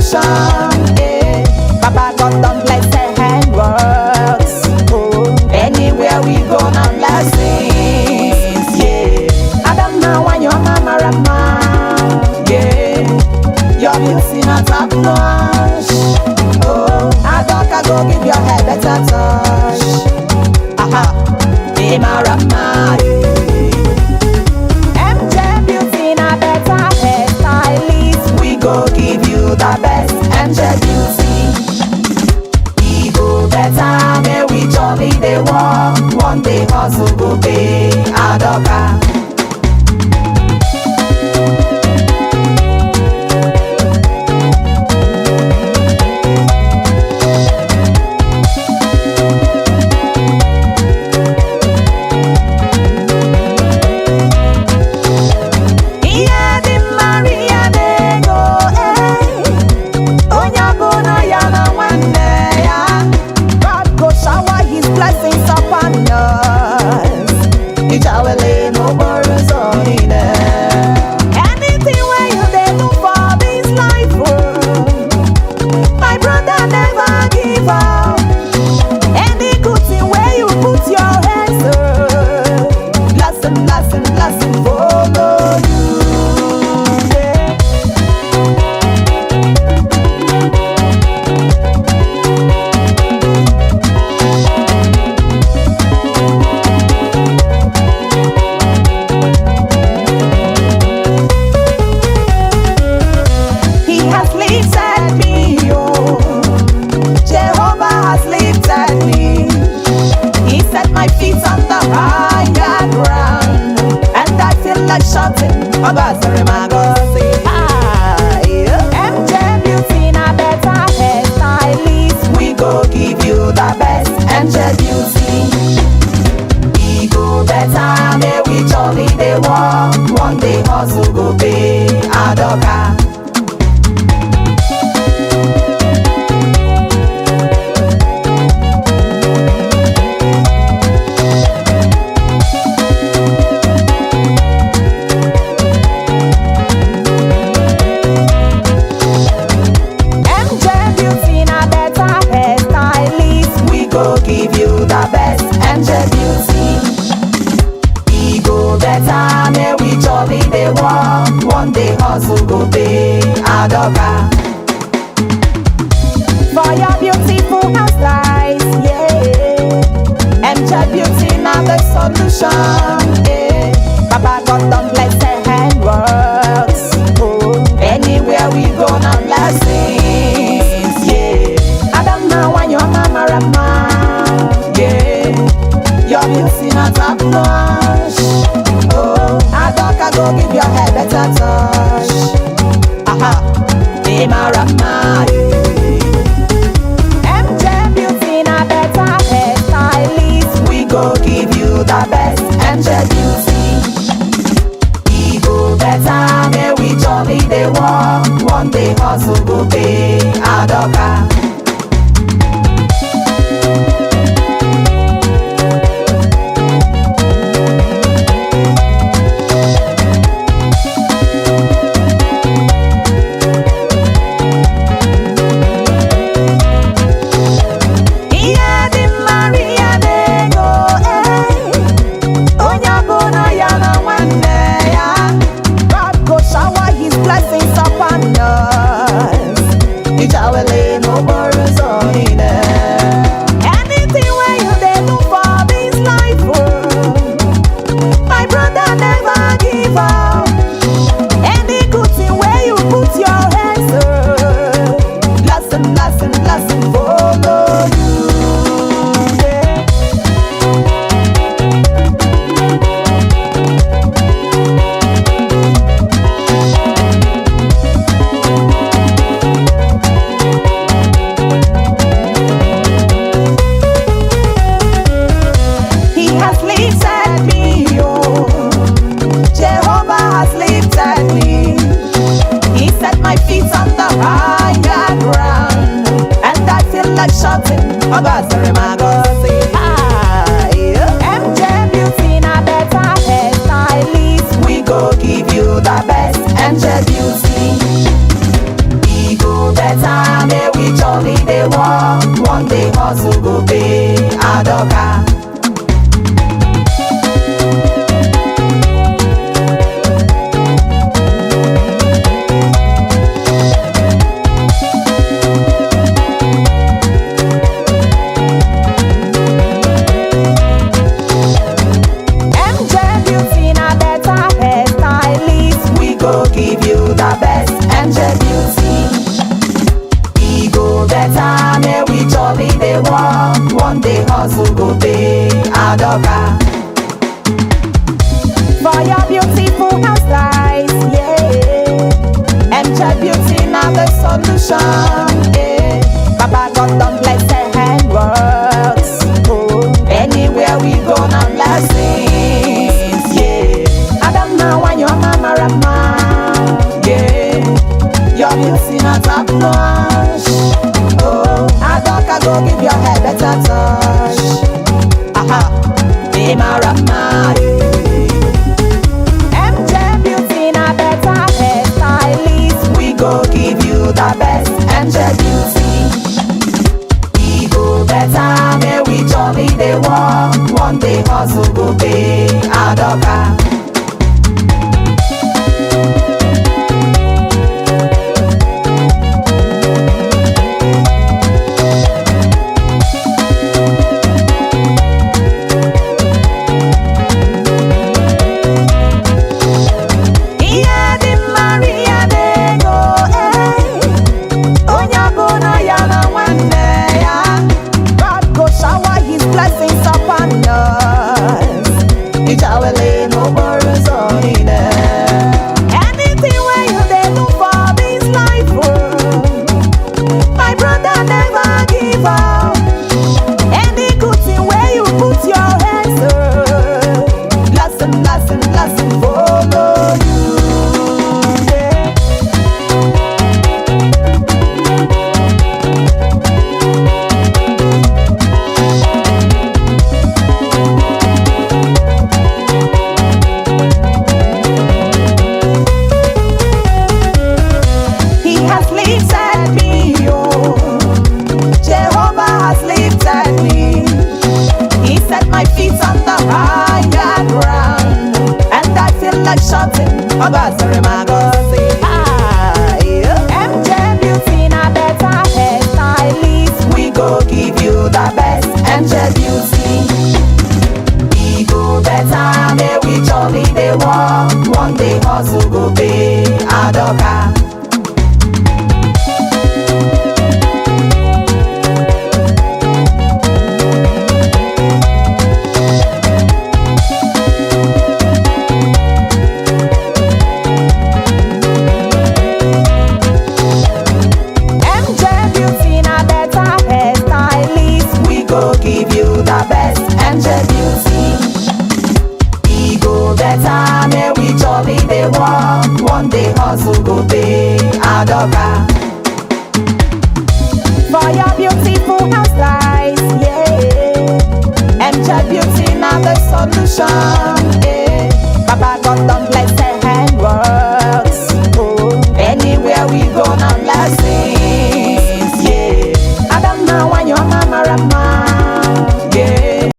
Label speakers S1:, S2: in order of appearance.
S1: solution. Eh. Baba God done bless the hand works. Oh. Anywhere we go now blessings. Yeah. I don't know why your mama rama. Yeah. Your beauty not top notch. Oh. I don't go give your hair better touch. Aha. Mama rama. MJ beauty na better hairstylist. We go give you the best MJ beauty. E go better, may we jolly dey walk. One day hustle go pay Adoka. MJ beauty na better hairstylist. We go give you the best MJ beauty. E go better, may we jolly dey walk. One day hustle go pay Adoka. Give you the best MJ beauty. E go better, may we jolly dey walk. One day hustle go pay Adoka. For your beautiful hairstyles, yeah. MJ beauty now the solution. Yeah. Baba God done bless the hand works. Oh. Anywhere we go now blessings. Yeah. I don't know why your mama rama. Your beauty not top notch. Oh, I don't go give your hair better touch. Aha, Mama rama. MJ beauty na better hairstylist. We go give you the best MJ beauty. E go better, may we jolly dey walk. One day hustle go pay Adoka. may we jolly dey walk. One day hustle go pay adoka. Give you the best angel beauty. E go better, may we jolly dey walk. One day hustle go pay adoka. For your beautiful hairstyles, yeah. Angel beauty now the solution, yeah. Baba God done bless the handworks. Oh, anywhere we go now blessings, yeah. Adam now and your mama Rama. Your beauty not top notch. Oh, adoka go give your head better touch. Aha, be my rama. MJ beauty na better hairstylist. We go give you the best angel beauty. We go better, may we jolly dey walk. One day hustle go pay adoka. Anything where you dey do for this life, my brother never give up. Any good thing where you put your hands on, blessing, blessing, blessing follow you. MJ beauty na better hairstylist. We go give you the best angel beauty. We go better, may we jolly dey walk. One day hustle go pay adoka. Give you the best angel beauty. E go better, may we jolly dey walk. One day hustle go pay adoka. For your beautiful hairstyles, yeah. Angel beauty now the solution, yeah.